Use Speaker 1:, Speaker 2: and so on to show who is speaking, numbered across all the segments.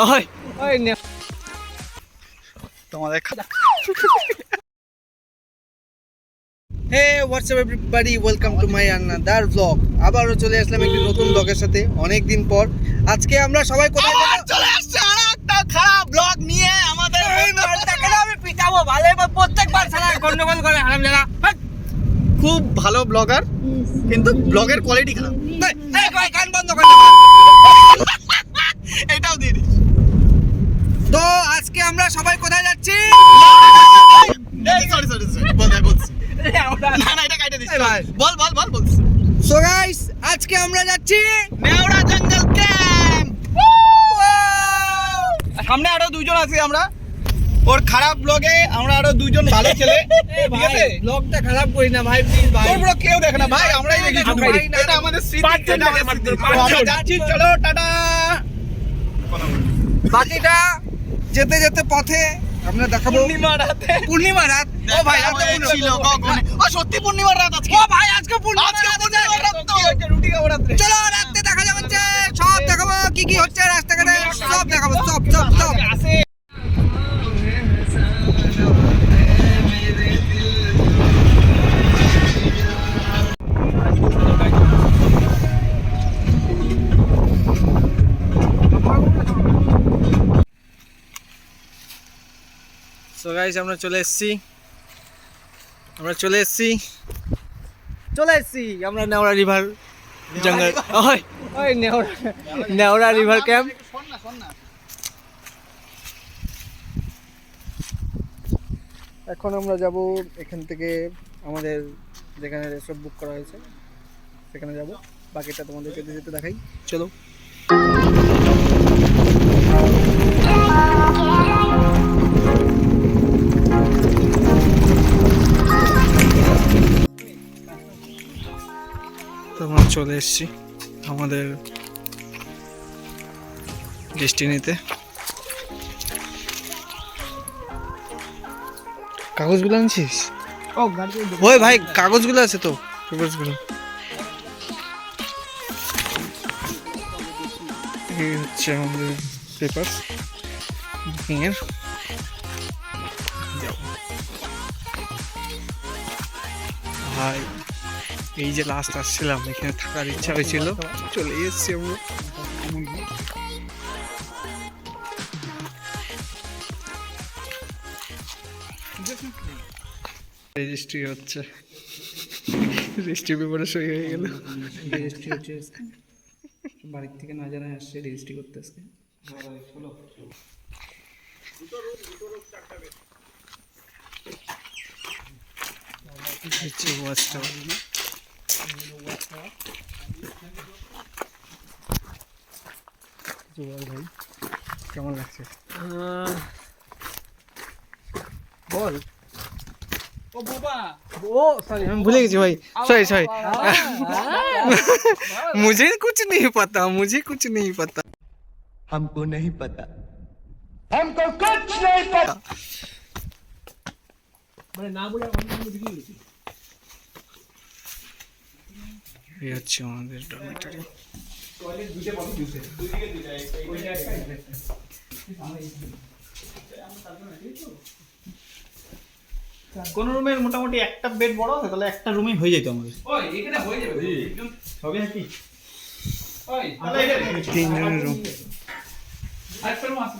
Speaker 1: ওই ওই তোমাদের hey what's up everybody, welcome to my another blog. আবারও চলে আসলাম একটি নতুন ব্লগের সাথে অনেক দিন পর। আজকে আমরা সবাই কোথায় চলে আসছে আরেকটা খারাপ ব্লগ নিয়ে। আমাদের এই মালটাকে আমি পিটাবো ভালো, প্রত্যেকবার সারা গন্ডগোল করে হারাম জায়গা। খুব ভালো ব্লগার কিন্তু ব্লগের কোয়ালিটি খারাপ। এই কই কান বন্ধ করে দাও, এটাও দিয়ে দিস। তো আজকে আমরা সবাই কোথায় যাচ্ছি? সরি বলছি না না, এটা কাটে this. Ball ball ball ball. So guys, আজকে আমরা যাচ্ছি নেওড়া জঙ্গল ক্যাম্প। সামনে আরো দুইজন আছি আমরা, ওর খারাপ ব্লগে আমরা আরো দুইজন ভালো ছেলে। ঠিক আছে, ব্লগটা খারাপ করি না ভাই, প্লিজ ভাই। তোর ব্লগ কেউ দেখে না ভাই, আমরাই দেখি শুধু। এটা আমাদের স্মৃতি, আমরা যাচ্ছি, চলো টাটা। বাকিটা যেতে যেতে পথে আমরা দেখাবো। পূর্ণিমা রাত। ও ভাই রাতে ছিল কখন? ও সত্যি পূর্ণিমা রাত আজকে। ও ভাই আজকে পূর্ণিমা রাত তো রুটি খাবো রাতে। চলো রাতে দেখা যাচ্ছে, সব দেখাবো কি কি হচ্ছে রাস্তাঘাটে, সব দেখাবো, সব সব সব। সো গাইস, আমরা চলে এসেছি আমরা নেওড়া রিভার জঙ্গল। ওই ওই নেওড়া রিভার ক্যাম্প। এখন আমরা যাব এখান থেকে, আমাদের যেখানে রিসোর্ট বুক করা হয়েছে সেখানে যাব। বাকিটা তোমাদের যেতে যেতে দেখাই, চলো। আমরা চলে এসেছি আমাদের ডেস্টিনিতে। কাগজগুলো আনছিস? ওই ভাই কাগজগুলো আছে তো, কাগজগুলো। এই হচ্ছে আমাদের পেপার বুকিং এর। ভাই এই যে লাস্ট আসছিলাম, এখানে থাকার ইচ্ছা হয়েছিল, চলে এসেছি আমরা। রেজিস্ট্রি হচ্ছে, রেজিস্ট্রি পেপারে সই হয়ে গেল। রেজিস্ট্রি হচ্ছে বাড়ির থেকে না জানায় আসছে রেজিস্ট্রি করতে আজকে। ভাই কেমন লাগছে বল। ও বাবা, ও সরি আমি ভুলে গেছি ভাই, সরি সরি। मुझे कुछ नहीं पता, मुझे कुछ नहीं पता, हमको नहीं पता, हमको कुछ नहीं पता। মানে না বলে অন্য দিকে গেছি। এই হচ্ছে আমাদের ডরমিটরি। টয়লেট দুটো বন্ধ দিয়েছে, দুই দিকে দুইটা, ওইটা একটা কোন রুমের মোটামুটি একটা বেড বড় আছে, তাহলে একটা রুমে হয়ে যেত আমাদের। ওই এখানে হয়ে যাবে একদম, হবে নাকি? ওই তাহলে এটা তিন জনের রুম। আরেকটা রুম আছে।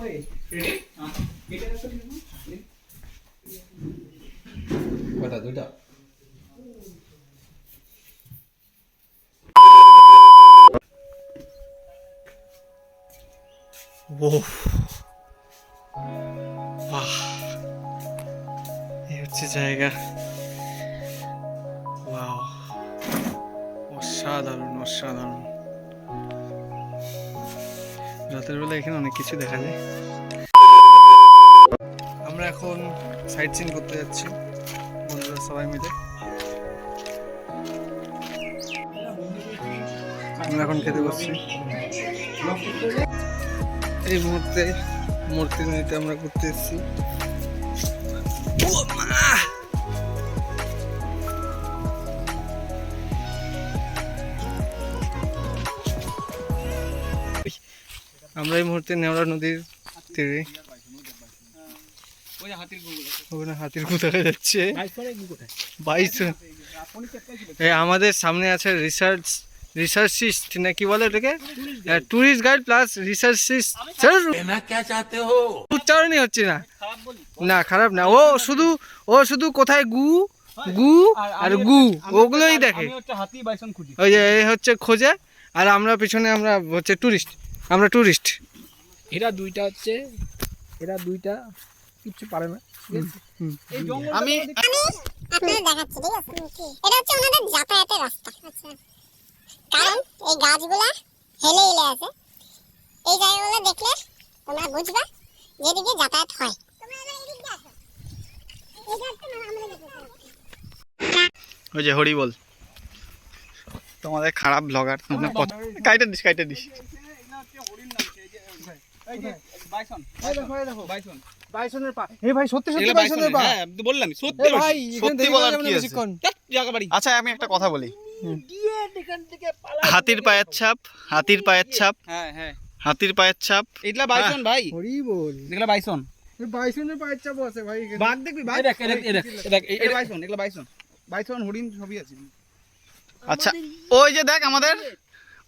Speaker 1: ওই রেডি? হ্যাঁ এটা একটা রুম আছে। কয়টা? দুইটা। ও বাহ, এই হচ্ছে জায়গা। ওয়াও, অসাধারণ অসাধারণ। রাতের বেলা এখানে অনেক কিছু দেখা যায়। আমরা এখন সাইট সিন করতে যাচ্ছি বন্ধুরা সবাই মিলে। আমরা এখন খেতে বসছি। এই মুহূর্তে মূর্তি নিতে আমরা ঘুরতে এসেছি। আমরা এই মুহূর্তে নেওড়া নদীর তীরে, ওখানে হাতির গু দেখা যাচ্ছে। আমাদের সামনে আছে রিসার্চিস্ট না কি বলে এটাকে, টুরিস্ট গাইড প্লাস রিসার্চিস্ট। উচ্চারণই হচ্ছে না, না খারাপ না। ও শুধু কোথায় গু গু আর গু ওগুলোই দেখে, ওই যে হচ্ছে খোঁজে। আর আমরা পিছনে আমরা হচ্ছে টুরিস্ট, আমরা টুরিস্ট।
Speaker 2: এরা দুইটা কিচ্ছু পারে না।
Speaker 3: আমি আপনাদের দেখাচ্ছি, ঠিক আছে? এটা হচ্ছে ওনাদের যাতায়াতের রাস্তা। আচ্ছা, কারণ এই গাছগুলা হেলে হেলে আছে। এই জায়গাগুলো দেখলে তোমরা বুঝবা যেদিকে যাতায়াত হয়।
Speaker 4: ওই যে হরি বল, তোমাদের খারাপ ব্লগার, তোমরা কাইটা দিস।
Speaker 1: বাইসনের পা, হে ভাই সত্যি বাইসনের পা।
Speaker 4: হ্যাঁ বললাম, সত্যি
Speaker 1: ভাই
Speaker 4: সত্যি বলার কি আছে? আচ্ছা আমি একটা কথা বলি, হাতির পায়ের ছাপ, হাতির পায়ের ছাপ,
Speaker 1: হ্যাঁ
Speaker 4: হাতির পায়ের ছাপ,
Speaker 1: এগুলা বাইসন ভাই,
Speaker 2: হরি বল।
Speaker 1: এগুলা বাইসন। বাইসনের পায়ের চাপ আছে ভাই, বাঘ দেখবি, বাঘ এটা বাইসন, এগুলা বাইসন হরিণ সবই আছে।
Speaker 4: আচ্ছা ওই যে দেখ আমাদের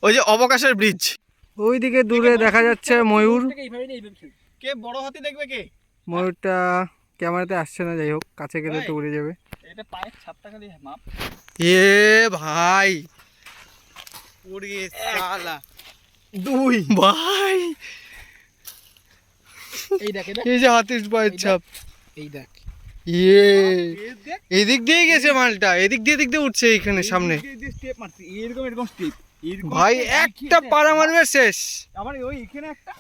Speaker 4: ওই যে অবকাশের ব্রিজ,
Speaker 1: ওইদিকে দূরে দেখা যাচ্ছে ময়ূর।
Speaker 4: কে বড় হাতি দেখবে কে?
Speaker 1: ময়ূরটা ক্যামেরাতে আসছে না, যাই হোক কাছে গেলে তো উড়ে যাবে।
Speaker 4: এটা পায়ের ছাপটা খালি মাপ।
Speaker 1: এ ভাই উড়ে শালা দুই ভাই,
Speaker 2: এই দেখ
Speaker 1: এই যে হাতির পায়ের ছাপ,
Speaker 2: এই দেখ।
Speaker 1: এদিক দিয়ে গেছে মালটা, এদিক দিয়ে উঠছে এইখানে সামনে।
Speaker 4: স্টেপ মারছি এরকম স্টেপ
Speaker 1: ভাই একটা পাড়া মারবে শেষ।
Speaker 4: আমার ওই এখানে একটা,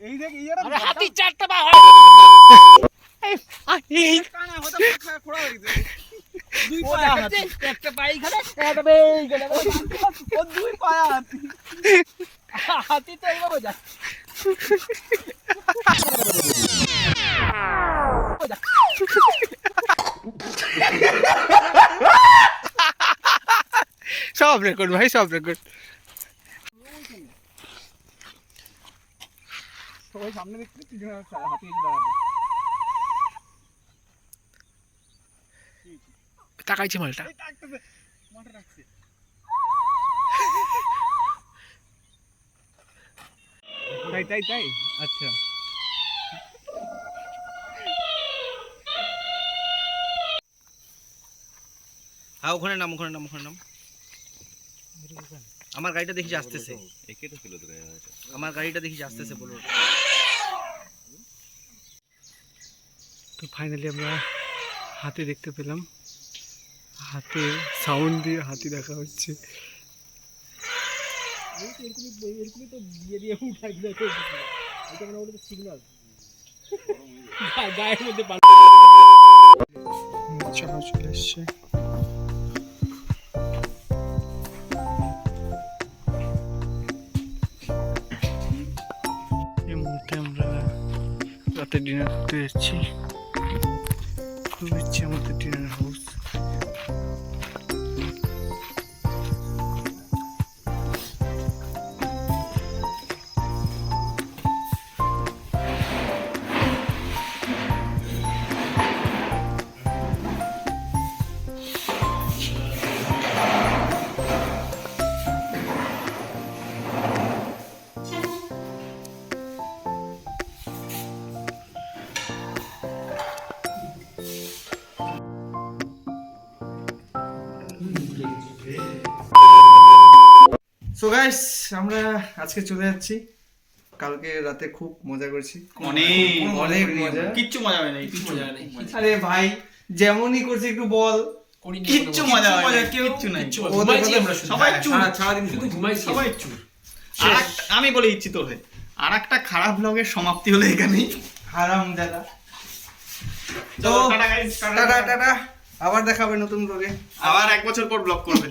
Speaker 4: এই দেখ এই
Speaker 2: আরে হাতি চারটা পা
Speaker 4: কানা হতে খোড়া হয়ে গেছে।
Speaker 2: দুই পা হাতি, একটা পাই খালে একটা বেই গেল।
Speaker 4: ও দুই পায়া হাতি,
Speaker 2: হাতি তো এইভাবে যায়।
Speaker 1: সব রেকর্ড ভাই, সব রেকর্ড।
Speaker 4: সবাই সামনে দেখতে কি হাতি এসে দাঁড়াবে।
Speaker 2: তাকাইছে মালটা।
Speaker 4: মাঠে রাখছে। তাই
Speaker 1: আচ্ছা হ্যাঁ, ওখানে নাম। আমার গাড়িটা দেখি আসতেছে, আমার গাড়িটা দেখি আসতেছে বলো। তো ফাইনালি আমরা হাতি দেখতে পেলাম, হাতে সাউন্ড দিয়ে হাতি দেখা হচ্ছে।
Speaker 2: এরকমই তো দিয়ে উঠাই দিলে তো এটা মানে ওটা সিগন্যাল গায়ের মধ্যে
Speaker 1: চলে এসছে। এই মুহূর্তে আমরা রাতে ডিনার করতে যাচ্ছি। খুব ইচ্ছে আমাদের ডিনার হাউস। সো গাইস, আমরা আজকে চলে যাচ্ছি। কালকে রাতে খুব মজা করেছি, অনেক মজা।
Speaker 4: কিচ্ছু মজা হয় নাই, কিচ্ছু মজা নেই।
Speaker 1: আরে ভাই যেমনই করছি একটু বল,
Speaker 4: কিচ্ছু মজা হয় না, কেউ কিচ্ছু নাই। সবাই চুপ,
Speaker 2: সারাদিন শুধু ঘুমাইছি।
Speaker 4: সবাই চুপ। আমি বলে দিচ্ছি তোর হয়ে, আর একটা খারাপ ব্লগের সমাপ্তি হলো এখানেই।
Speaker 1: হারাম দাদা। তো টাটা, আবার দেখাবে নতুন ব্লগে।
Speaker 4: আবার 1 বছর পর ব্লগ করবে।